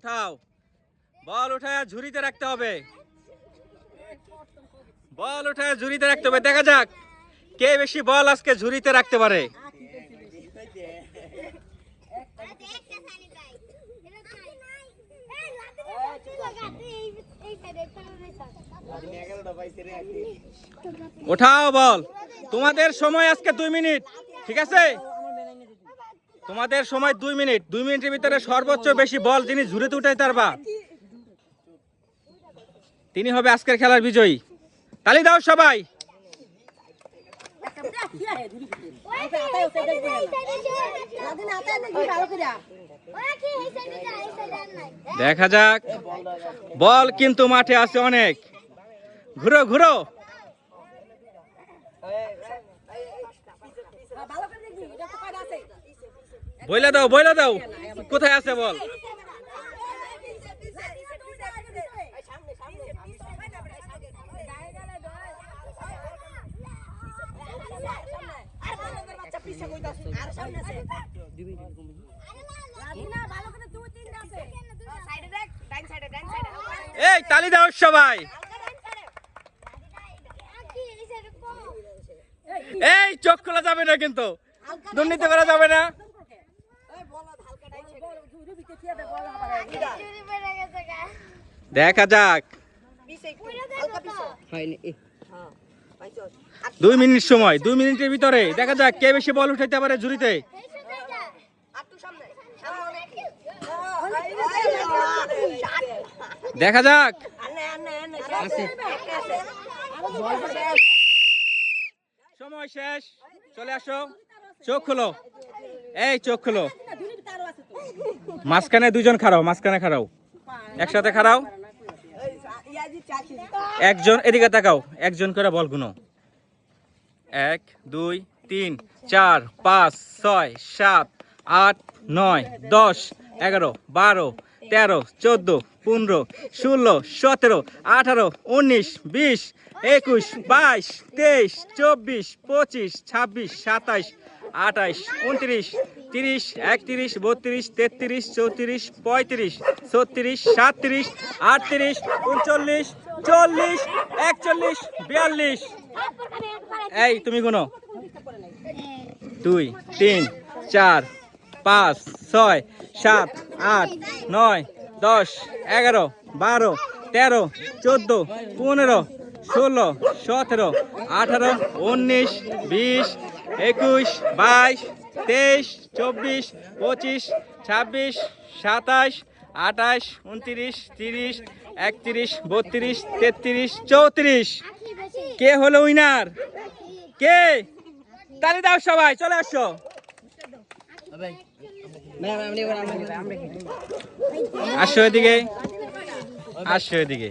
উঠাও, বল উঠায় ঝুড়িতে রাখতে হবে, বল উঠায় ঝুড়িতে রাখতে হবে। দেখা যাক কে বেশি বল আজকে ঝুড়িতে রাখতে পারে। উঠাও বল, তোমাদের সময় আজকে 2 মিনিট, ঠিক আছে? তোমাদের সময় 2 মিনিট। 2 মিনিটের ভিতরে সর্বোচ্চ বেশি বল যিনি ঝুড়িতে উঠাইতে পারবা তিনি হবে আজকের খেলার বিজয়ী। তালি দাও সবাই। দেখা যাক, বল কিন্তু মাঠে আছে অনেক। ঘুরো ঘুরো, বইলা দাও বইলা দাও, কোথায় আছে বল? এই তালি দাও সবাই। এই চোখ খোলা যাবে না, কিন্তু দুর্নীতি করা যাবে না। দেখা যাক, 2 মিনিট সময়, 2 মিনিটের ভিতরে দেখা যাক কে বেশি বল উঠাইতে পারে ঝুড়িতে। দেখা যাক, সময় শেষ, চলে আসো। চোখ খোলো, এই চোখ খোলো। মাঝখানে 2 জন খাড়াও, মাঝখানে খাড়াও, একসাথে খাড়াও। একজন এদিকে তাকাও, একজন করে বল গুনো। 1 2 3 4 5 6 7 8 9 10 11 12 13 14 15 16 17 18 19 20 21 22 23 24 25 26 27 28 29 30 31 32 33 34 35 36 37 38 39 40 41 42। এই তুমি গুনো। 2 3 4 5 6 7 8 9 10 11 12 13 14 15 16 17 18 19 20 21 22 23 24 25 26 27 28 29 30 31 32 33 34। কে হলো উইনার? কে? তালি দাও সবাই, চলে আসো। আসো এদিকে, আসো এদিকে।